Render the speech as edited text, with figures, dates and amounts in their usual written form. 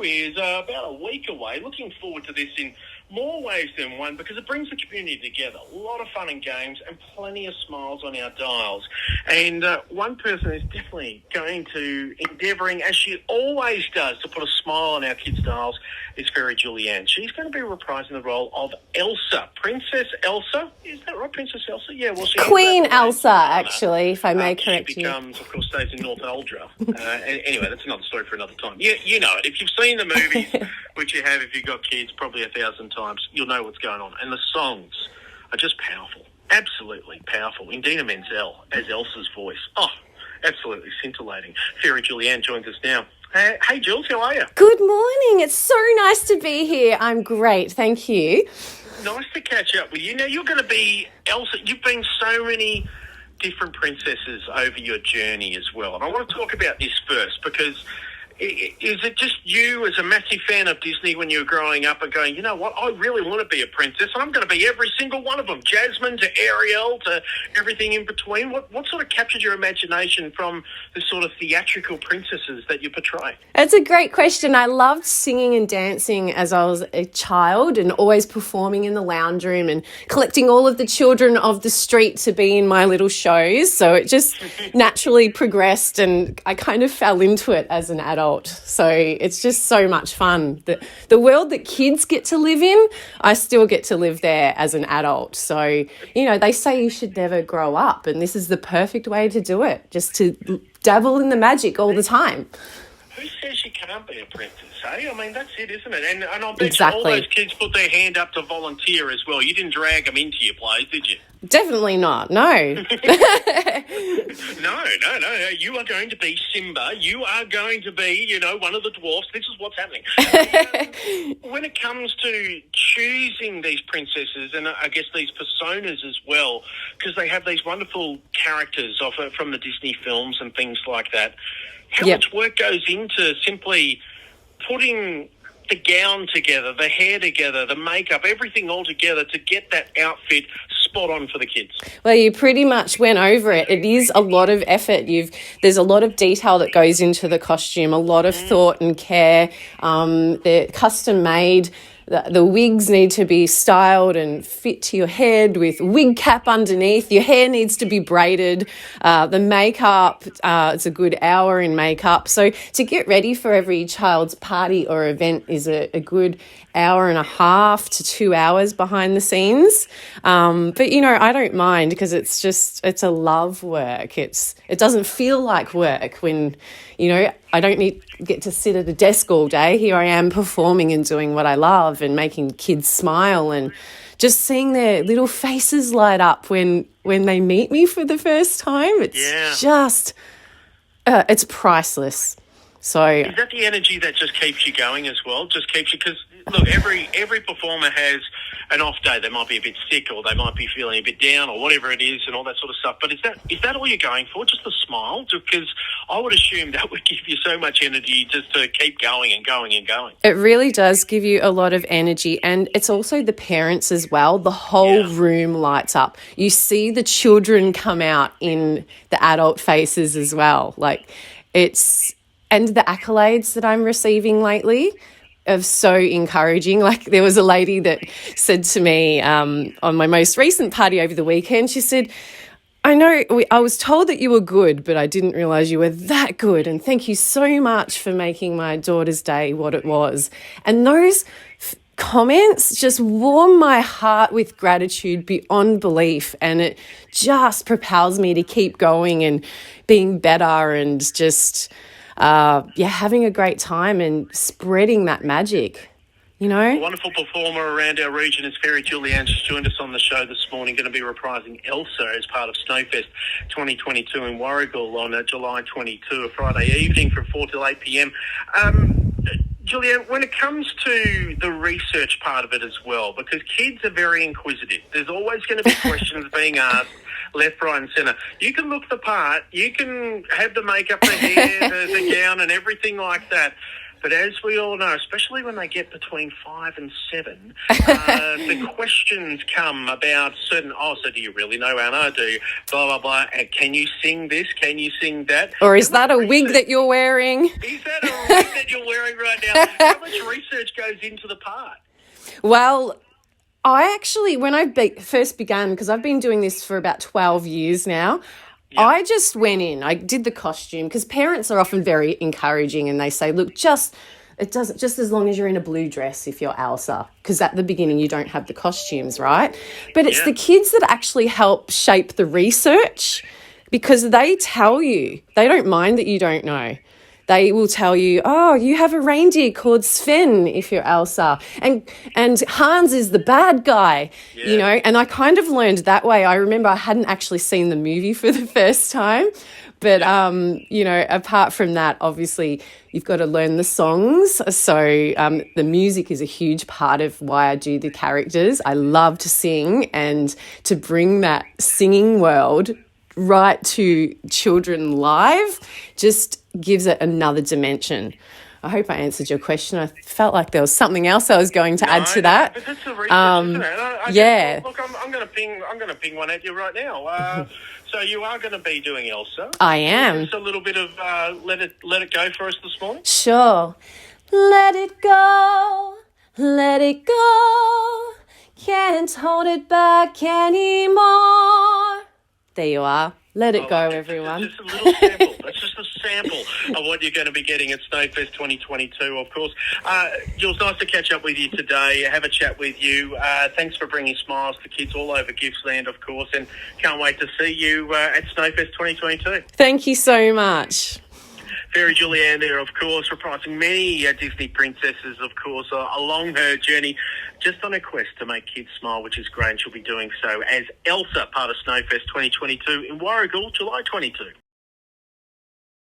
is about a week away. Looking forward to this in more ways than one because it brings the community together. A lot of fun and games and plenty of smiles on our dials. And one person is definitely going to endeavouring, as she always does, to put a smile on our kids' dials is Fairy Julianne. She's going to be reprising the role of Elsa, Princess Elsa. Is that right, Princess Elsa? Yeah, well, she Queen Elsa, actually, if I may correct you. She becomes, of course, stays in North Aldra. Anyway, that's another story for another time. You know it. If you've seen the movies, which you have if you've got kids, probably 1,000 times, you'll know what's going on. And the songs are just powerful, absolutely powerful. Indina Menzel as Elsa's voice. Oh, absolutely scintillating. Fairy Julianne joins us now. Hey, Jules, how are you? Good morning. It's so nice to be here. I'm great. Thank you. Nice to catch up with you. Now, you're going to be Elsa. You've been so many different princesses over your journey as well. And I want to talk about this first because is it just you as a massive fan of Disney when you were growing up and going, you know what, I really want to be a princess and I'm going to be every single one of them, Jasmine to Ariel to everything in between? What sort of captured your imagination from the sort of theatrical princesses that you portray? It's a great question. I loved singing and dancing as I was a child and always performing in the lounge room and collecting all of the children of the street to be in my little shows. So it just naturally progressed and I kind of fell into it as an adult. So it's just so much fun. The world that kids get to live in, I still get to live there as an adult. So, you know, they say you should never grow up, and this is the perfect way to do it, just to dabble in the magic all the time. Who says you can't be a princess, eh? I mean, that's it, isn't it? And I'll bet you all those kids put their hand up to volunteer as well. You didn't drag them into your plays, did you? Definitely not, no. No. You are going to be Simba. You are going to be, you know, one of the dwarfs. This is what's happening. When it comes to choosing these princesses and I guess these personas as well, because they have these wonderful characters from the Disney films and things like that, how much work goes into simply putting the gown together, the hair together, the makeup, everything all together to get that outfit spot on for the kids? Well, you pretty much went over it. It is a lot of effort. There's a lot of detail that goes into the costume, a lot of thought and care. They're custom made. The wigs need to be styled and fit to your head with wig cap underneath. Your hair needs to be braided. The makeup, it's a good hour in makeup. So to get ready for every child's party or event is a good hour and a half to 2 hours behind the scenes. But, you know, I don't mind because it's a love work. It doesn't feel like work when, you know, I don't get to sit at a desk all day. Here I am performing and doing what I love and making kids smile and just seeing their little faces light up when they meet me for the first time. It's just, it's priceless. So is that the energy that just keeps you going as well? Just keeps you, because look, every performer has an off day. They might be a bit sick or they might be feeling a bit down or whatever it is and all that sort of stuff. But is that all you're going for? Just a smile? Because I would assume that would give you so much energy just to keep going and going and going. It really does give you a lot of energy, and it's also the parents as well. The whole room lights up. You see the children come out in the adult faces as well. And the accolades that I'm receiving lately are so encouraging. Like there was a lady that said to me on my most recent party over the weekend, she said, I know I was told that you were good, but I didn't realise you were that good. And thank you so much for making my daughter's day what it was. And those comments just warm my heart with gratitude beyond belief. And it just propels me to keep going and being better and just having a great time and spreading that magic, you know. A wonderful performer around our region is Fairy Julianne. She's joined us on the show this morning, going to be reprising Elsa as part of Snowfest 2022 in Warragul on July 22, a Friday evening from 4 till 8 p.m. Julianne, when it comes to the research part of it as well, because kids are very inquisitive, there's always going to be questions being asked left, right and centre. You can look the part, you can have the makeup, the hair, the gown and everything like that. But as we all know, especially when they get between 5 and 7, the questions come about certain, so do you really know Anna? Do you, blah, blah, blah. And can you sing this? Can you sing that? Or is that a wig that you're wearing? Is that a wig that you're wearing right now? How much research goes into the part? Well, I actually, when I first began, because I've been doing this for about 12 years now, I just went in, I did the costume, because parents are often very encouraging and they say, look, just as long as you're in a blue dress if you're Elsa, because at the beginning you don't have the costumes, right? But it's the kids that actually help shape the research, because they tell you, they don't mind that you don't know. They will tell you, oh, you have a reindeer called Sven if you're Elsa. And Hans is the bad guy, you know. And I kind of learned that way. I remember I hadn't actually seen the movie for the first time. But, you know, apart from that, obviously, you've got to learn the songs. So the music is a huge part of why I do the characters. I love to sing, and to bring that singing world right to children live just gives it another dimension. I hope I answered your question. I felt like there was something else I was going to add to that. But that's the research, isn't it? Look, I'm going to ping one at you right now. So you are going to be doing Elsa. I am. Just a little bit of let it go for us this morning. Sure. Let it go, can't hold it back anymore. There you are. Let it go, everyone. It's just a little sample. That's just a sample of what you're going to be getting at Snowfest 2022, of course. Jules, nice to catch up with you today, have a chat with you. Thanks for bringing smiles to kids all over Gippsland, of course, and can't wait to see you at Snowfest 2022. Thank you so much. Fairy Julianne there, of course, reprising many Disney princesses, of course, along her journey, just on a quest to make kids smile, which is great, and she'll be doing so as Elsa, part of Snowfest 2022 in Warragul, July 22.